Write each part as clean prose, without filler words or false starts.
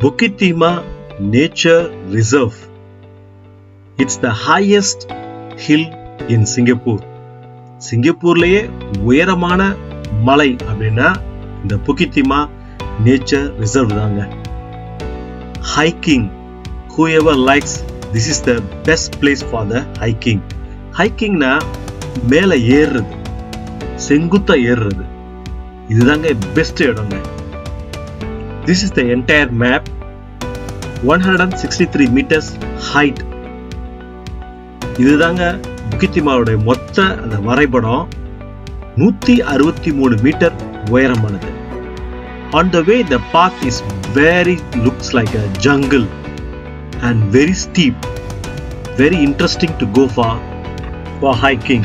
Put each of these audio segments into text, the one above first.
Bukit Timah Nature Reserve. It's the highest hill in Singapore. சிங்கப்பூர்லயே உயரமான மலை அப்படின்னா இந்த Bukit Timah Nature Reserve தாங்க. Hiking. Whoever likes, this is the best place for the hiking. Hikingனா மேல ஏறுறது, செங்குத்தா ஏறுறது. இதுதாங்க பெஸ்ட் இடங்க. This is the entire map. 163 meters height. இதுதாங்க Bukit Timahவோட மொத்த அந்த வரைபடம். 163 metre உயரமானது. On the way, the path is looks like a jungle and very steep. Very interesting to go for hiking.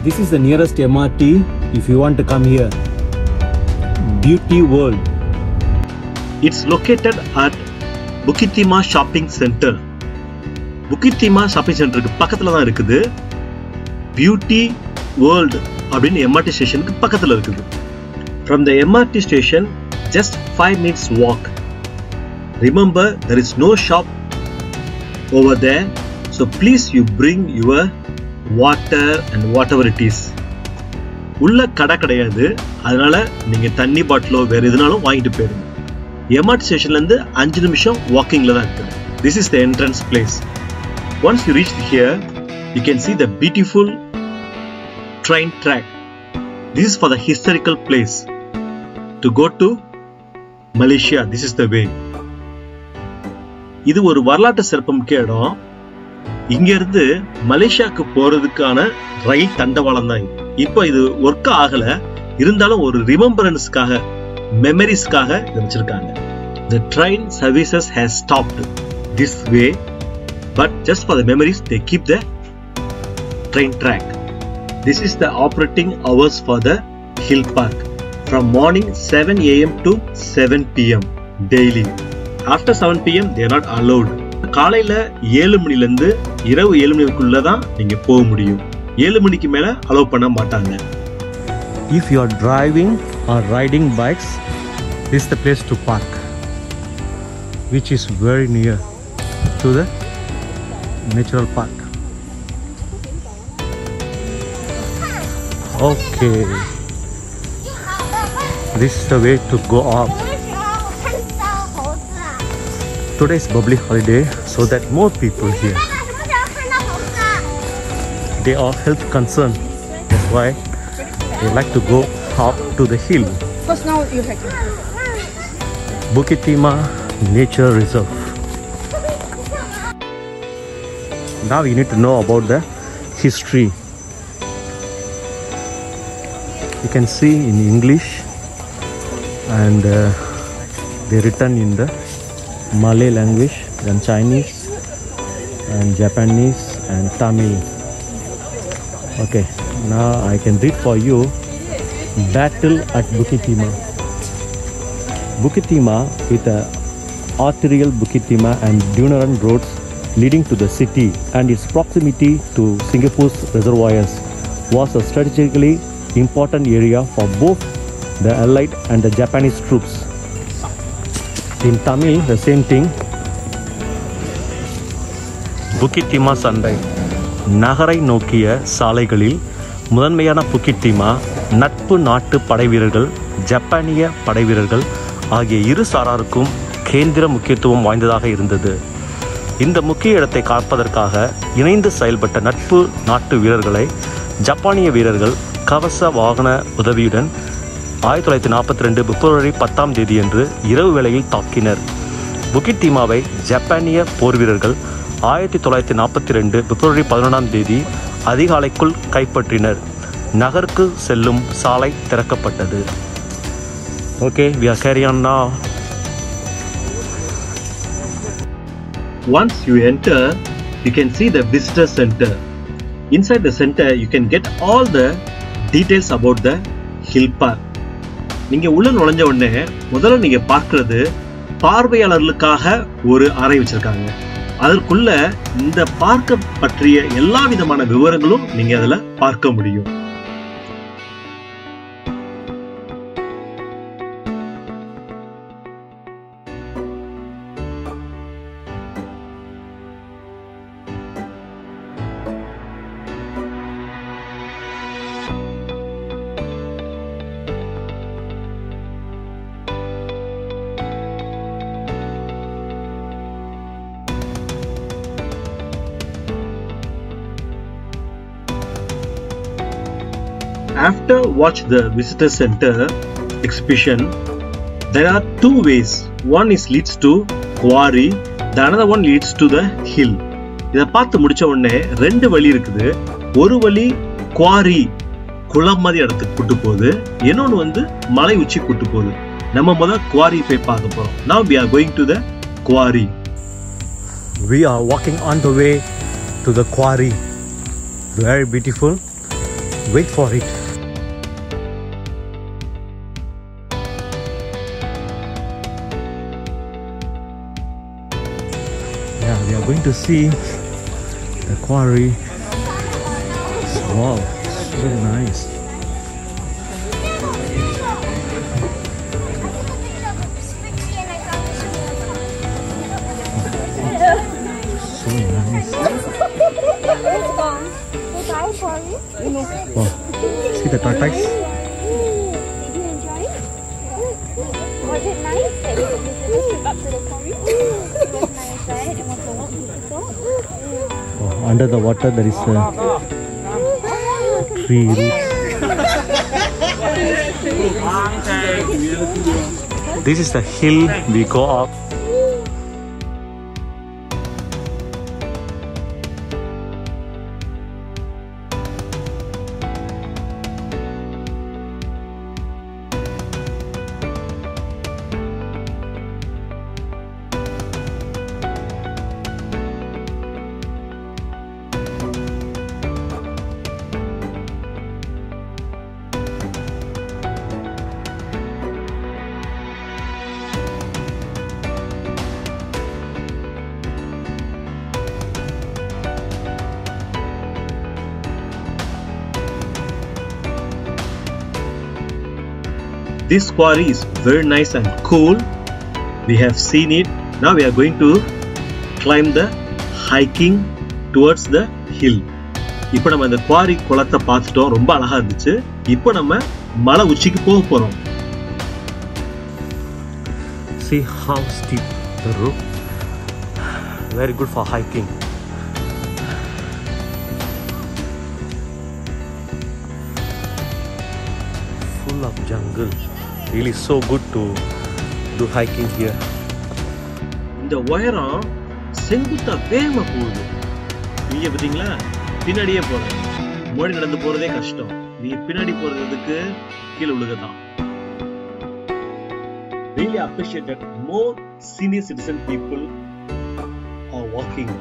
This is the nearest MRT if you want to come here. Beauty World. It's located at Bukit Timah Shopping Center. Bukit Timah Shopping Center பக்கத்துல தான் இருக்குது. Beauty World அப்படின்னு MRT ஸ்டேஷனுக்கு பக்கத்துல இருக்குது. From the MRT station, just 5 minutes walk. Remember, there is no shop over there, so please you bring your water and whatever it is. உள்ள கடை கிடையாது, அதனால நீங்க தண்ணி பாட்டிலோ வேற எதுனாலும் வாங்கிட்டு போயிருங்க. MRT ஸ்டேஷன்ல இருந்து 5 நிமிஷம் வாக்கிங்ல தான் இருக்குது. This is the entrance place. Once you reach here, you can see the beautiful train track. This is for the historical place. To go to Malaysia, this is the way. இது ஒரு வரலாற்று சிறப்புமிக்க இடம். இங்க இருந்து மலேசியாக்கு போறதுக்கான ரயில் தண்டவாளம் தான். இப்போ இது ஒர்க் ஆகல, இருந்தாலும் ஒரு ரிமெம்பரன்ஸ்க்காக, மெமரிஸ்க்காக இதை வச்சிருக்காங்க. The train services has stopped this way, but just for the memories they keep the train track. This is the operating hours for the hill park. From morning 7 AM to 7 PM daily. After 7 PM they are not allowed. காலையில 7 மணில இருந்து இரவு 7 மணிக்குள்ள தான் நீங்க போக முடியும். 7 மணிக்கு மேல அலோவ் பண்ண மாட்டாங்க. If you are driving or riding bikes, this is the place to park, which is very near to the natural park. Okay, this is the way to go up. Today is public holiday, so that more people here. They are health concerned, that's why they like to go up to the hill. Because now you have Bukit Timah Nature Reserve. Now you need to know about the history. You can see in English, and they written in the Malay language, then Chinese and Japanese and Tamil. Okay, now I can read for you. Battle at Bukit Timah. Bukit Timah, with a arterial Bukit Timah and Duneran roads leading to the city and its proximity to Singapore's reservoirs, was a strategically important area for both the Allied and the Japanese troops. In Tamil, the same thing. Bukit Timah சண்டை. நகரை நோக்கிய சாலைகளில் முதன்மையான Bukit Timah நட்பு நாட்டு படைவீரர்கள், ஜப்பானிய படைவீரர்கள் ஆகிய இரு சாராருக்கும் கேந்திர முக்கியத்துவம் வாய்ந்ததாக இருந்தது. இந்த முக்கிய இடத்தை காப்பதற்காக இணைந்து செயல்பட்ட நட்பு நாட்டு வீரர்களை ஜப்பானிய வீரர்கள் கவச வாகன உதவியுடன் 1942 பிப்ரவரி 10ஆம் தேதியன்று இரவு வேளையில் தாக்கினர். Bukit Timahவை ஜப்பானிய போர் வீரர்கள் 1942 பிப்ரவரி 11ஆம் தேதி அதிகாலைக்குள் கைப்பற்றினர். நகருக்கு செல்லும் சாலை திறக்கப்பட்டது. Okay, we are carrying on now. Once you enter, you can see the visitor center. Inside the center, you can get all the details about the hill park. நீங்க உள்ள நுழைஞ்ச உடனே முதல்ல நீங்க பார்க்கிறது பார்வையாளர்களுக்காக ஒரு அறை வச்சிருக்காங்க. அதற்குள்ள இந்த பார்க்க பற்றிய எல்லா விதமான விவரங்களும் நீங்க அதுல பார்க்க முடியும். After watch the visitor center exhibition, there are two ways. One is leads to quarry, the another one leads to the hill. இதை பார்த்து முடிச்ச உடனே ரெண்டு வழி இருக்குது. ஒரு வழி குவாரி குளம் மாதிரி இடத்துக்கு கூட்டு போகுது, இன்னொன்று வந்து மலை உச்சி கூட்டு போகுது. நம்ம முதல் குவாரி போய் பார்க்க போறோம். Now we are going to the quarry. We are walking on the way to the quarry. Very beautiful. Wait for it. Yeah, we are going to see the quarry. Wow, it's very nice. So nice. Wow, see the tortoise? Did you enjoy it? Was it nice that we could visit this trip up to the quarry? It was nice, right? And was the walk beautiful? Oh, under the water there is a tree roots. This is the hill we go up. This quarry is very nice and cool. We have seen it. Now we are going to climb the hiking towards the hill. இப்போ நம்ம இந்த quarry குளத்தை பார்த்துட்டோம், ரொம்ப அழகா இருந்துச்சு. இப்போ நம்ம மலை உச்சிக்கு போக போறோம். See how steep the rope. Very good for hiking. Full of jungle. Really so good to do hiking here. இந்த உயரம் செங்குத்தா வேகமா போகுது. நீங்க பாத்தீங்களா, பின்னாடியே போறேன். முன்னாடி நடந்து போறதே கஷ்டம், நீங்க பின்னாடி போறதுக்கு கீழே விழுகதான். Really appreciated more senior citizen people are walking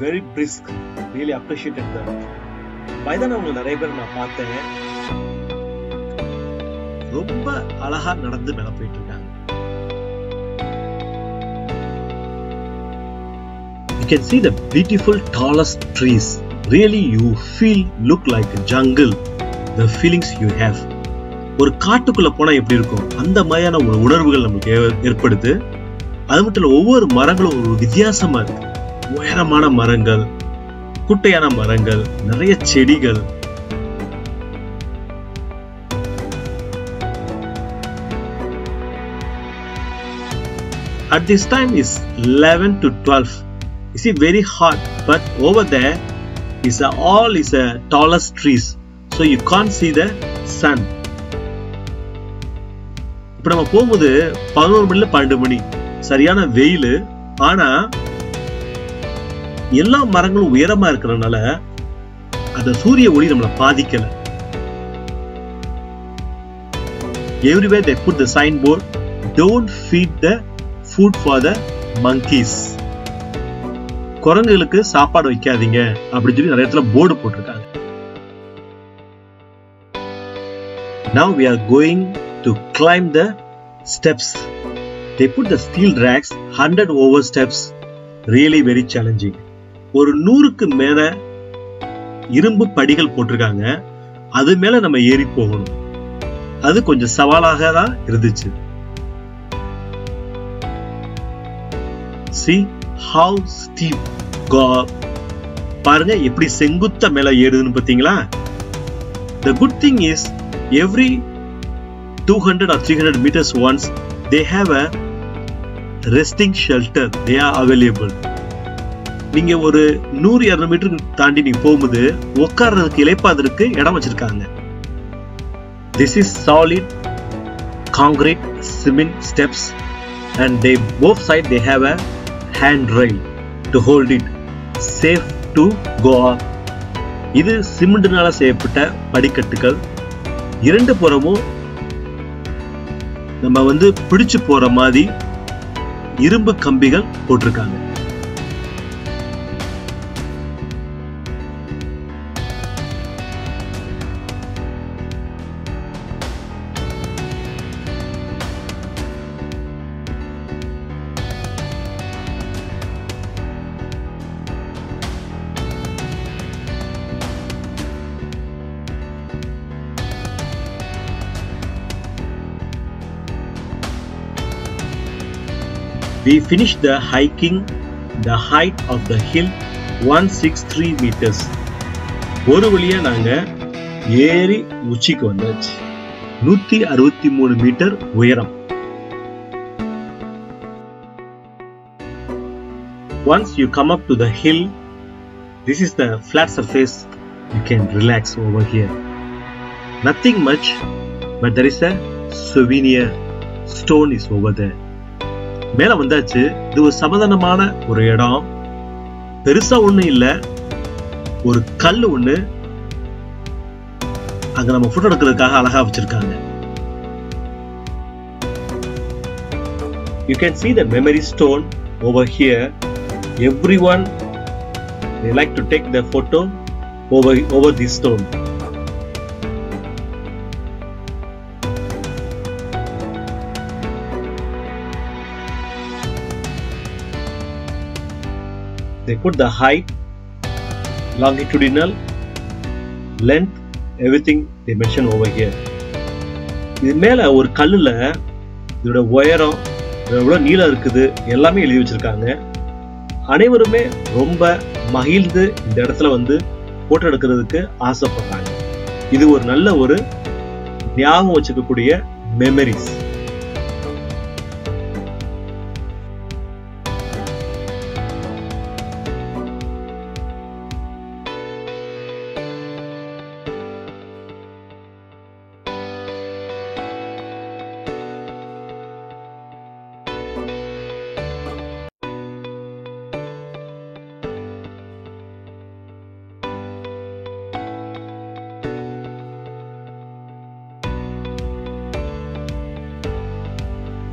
very brisk. Really appreciated that. வயதானவங்க நிறைய பேர் நான் பார்த்தேன், ரொம்ப அழகா நடந்து மேல போயிட்டு இருக்காங்க. You can see the beautiful tallest trees. Really you look like a jungle. The feelings you have. ஒரு காட்டுக்குள்ள போனா எப்படி இருக்கும், அந்த மாதிரியான ஒரு உணர்வுகள் நமக்கு ஏற்படுது. அது மட்டும் இல்ல, ஒவ்வொரு மரங்களும் ஒரு வித்தியாசமா இருக்கு. உயரமான மரங்கள், குட்டையான மரங்கள், நிறைய செடிகள். At this time is 11 to 12. You see, very hot, but over there is all tallest trees, so you can't see the sun. இப்போ நம்ம போகும்போது 11 மணில 12 மணி சரியான வெயில், ஆனா எல்லா மரங்களும் உயரமா இருக்கிறதுனால அந்த சூரிய ஒளி நம்மளை பாதிக்கல. Everywhere they put the signboard, don't feed the food for the monkeys. குரங்குகளுக்கு சாப்பாடு வைக்காதீங்க அப்படின்னு சொல்லி நிறைய இடத்துல போர்டு போட்டிருக்காங்க. Now we are going to climb the steps. They put the steel racks 100 over steps. Really very challenging. ஒரு 100க்கு மேல இரும்பு படிகள் போட்டிருக்காங்க, அது மேல நம்ம ஏறி போகணும். அது கொஞ்சம் சவாலாக தான் இருந்துச்சு. See how steep go. பாருங்க எப்படி செங்குத்த மேல ஏறுதுன்னு பாத்தீங்களா? The good thing is every 200 or 300 meters once they have a resting shelter. They are available. நீங்க ஒரு 100-200 மீட்டர் தாண்டி நீங்க போகும்போது உட்கார்றதுக்கு இளைப்பாதற்கு இடம் வச்சிருக்காங்க. This is solid concrete cement steps, and they both side they have a handrail to hold it safe to go up. இது சிமெண்ட்னால செய்யப்பட்ட படிக்கட்டுகள். இரண்டு புறமும் நம்ம பிடிச்சு போற மாதிரி இரும்பு கம்பிகள் போட்டிருக்காங்க. We finished the hiking. The height of the hill 163 meters. ஒரு வழியா நாங்க ஏறி உச்சிக்கு வந்தாச்சு. 163 மீட்டர் உயரம். Once you come up to the hill, this is the flat surface. You can relax over here. Nothing much, but there is a souvenir stone is over there. மேல வந்தாச்சு. இது ஒரு சமாதானமான ஒரு இடம். பெருசா ஒண்ணு இல்ல, ஒரு கல் ஒண்ணு அங்க நம்ம போட்டோ எடுக்கிறதுக்காக அழகா வச்சிருக்காங்க. You can see the memory stone over here. Everyone they like to take the photo over this stone. They put the height, longitudinal, length, everything they mention over here. இது மேல ஒரு கல்லுல இதோட உயரம், எவ்வளவு நீளம் இருக்குது எல்லாமே எழுதி வச்சிருக்காங்க. அனைவருமே ரொம்ப மகிழ்ந்து இந்த இடத்துல போட்டோ எடுக்கிறதுக்கு ஆசைப்படுறாங்க. இது ஒரு நல்ல ஒரு ஞாபகம் வச்சுக்கக்கூடிய memories.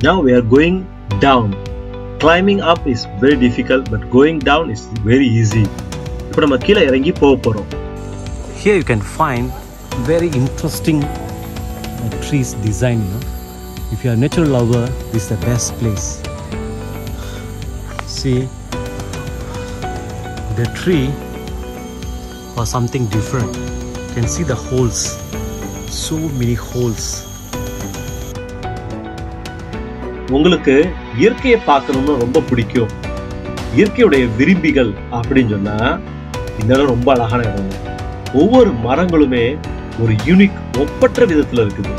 Now we are going down. Climbing up is very difficult, but going down is very easy. இப்போ நம்ம கீழே இறங்கி போக போறோம். Here you can find very interesting trees design. If you are a natural lover, this is the best place. See, the tree was something different. You can see the holes, so many holes. உங்களுக்கு இயற்கையை பார்க்கணும்னு ரொம்ப பிடிக்கும், இயற்கையுடைய விரும்பிகள் அப்படின்னு சொன்னா இந்த இடம் ரொம்ப அழகான இடம். ஒவ்வொரு மரங்களுமே ஒரு யூனிக் ஒப்பற்ற விதத்துல இருக்குது.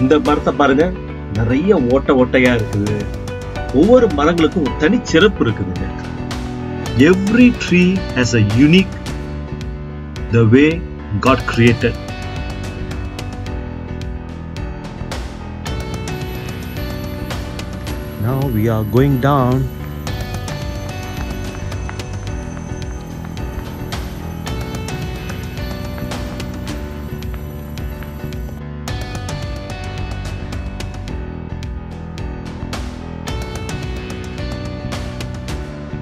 இந்த மரத்தை பாருங்க, நிறைய ஓட்டையா இருக்குது. ஒவ்வொரு மரங்களுக்கும் ஒரு தனி சிறப்பு இருக்குது. Every tree has a unique the way God created. Now we are going down.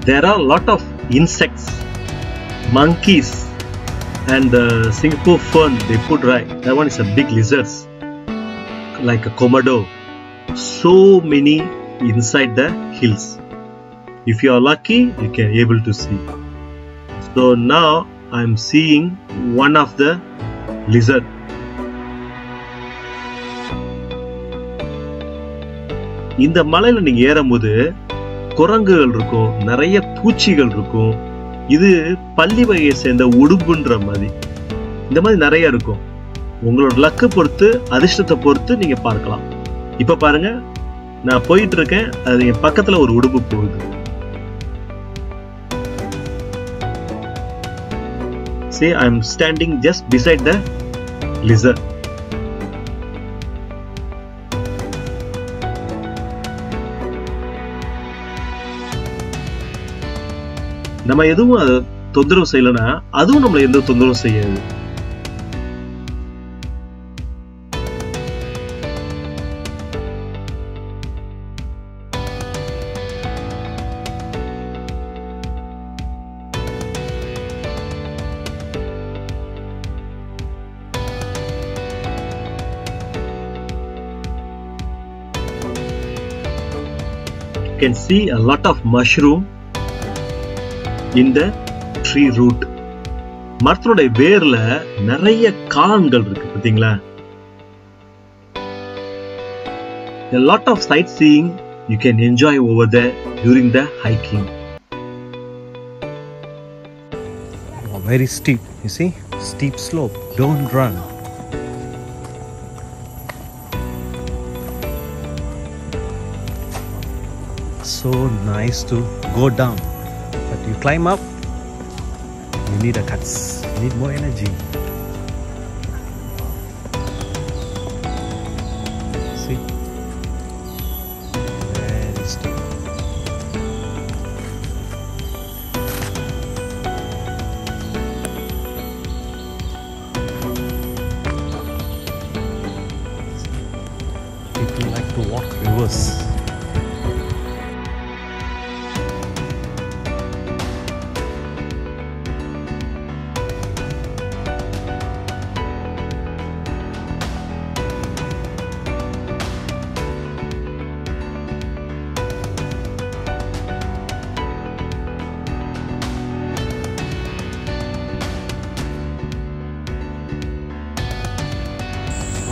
There are a lot of insects, monkeys, and Singapore fern they put right. That one is a big lizards, like a komodo. So many inside the hills. If you are lucky, you can able to see. So now I am seeing one of the lizard. இந்த மலையில நீங்க ஏறும்போது குரங்குகள் இருக்கும், நிறைய பூச்சிகள் இருக்கும். இது பல்லி வகையை சேர்ந்த உடும்புன்ற மாதிரி இந்த மாதிரி நிறைய இருக்கும். உங்களோட லக்கு பொறுத்து, அதிர்ஷ்டத்தை பொறுத்து நீங்க பார்க்கலாம். இப்ப பாருங்க, நான் போயிட்டு இருக்கேன், அது என் பக்கத்துல ஒரு உடும்பு போகுது. See, I am standing just beside the lizard. நம்ம எதுவும் அதை தொந்தரவு செய்யலைன்னா அதுவும் நம்மளை எந்த தொந்தரவு செய்யாது. You can see a lot of mushroom in the tree root. மரத்தோட வேர்ல நிறைய காளான்கள் இருக்கு பாத்தீங்களா? A lot of sightseeing you can enjoy over there during the hiking. Very steep, you see? Steep slope. Don't run. So nice to go down, but you climb up, you need a guts, you need more energy. See, very steep. People like to walk rivers.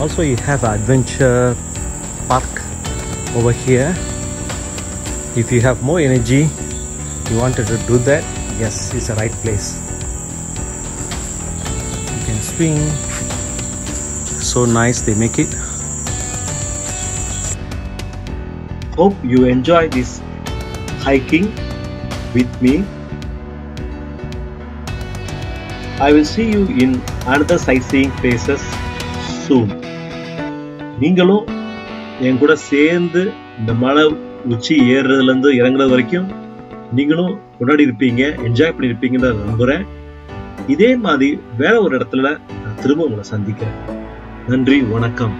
Also, you have an adventure park over here. If you have more energy, you wanted to do that, yes, it's the right place. You can swing. So nice they make it. Hope you enjoy this hiking with me. I will see you in another sightseeing places soon. நீங்களும் என் கூட சேர்ந்து இந்த மலை உச்சி ஏறுறதுல இருந்து இறங்குறது வரைக்கும் நீங்களும் கொண்டாடி இருப்பீங்க, என்ஜாய் பண்ணி இருப்பீங்கன்னு நம்புறேன். இதே மாதிரி வேற ஒரு இடத்துல நான் திரும்ப உங்களை சந்திக்கிறேன். நன்றி, வணக்கம்.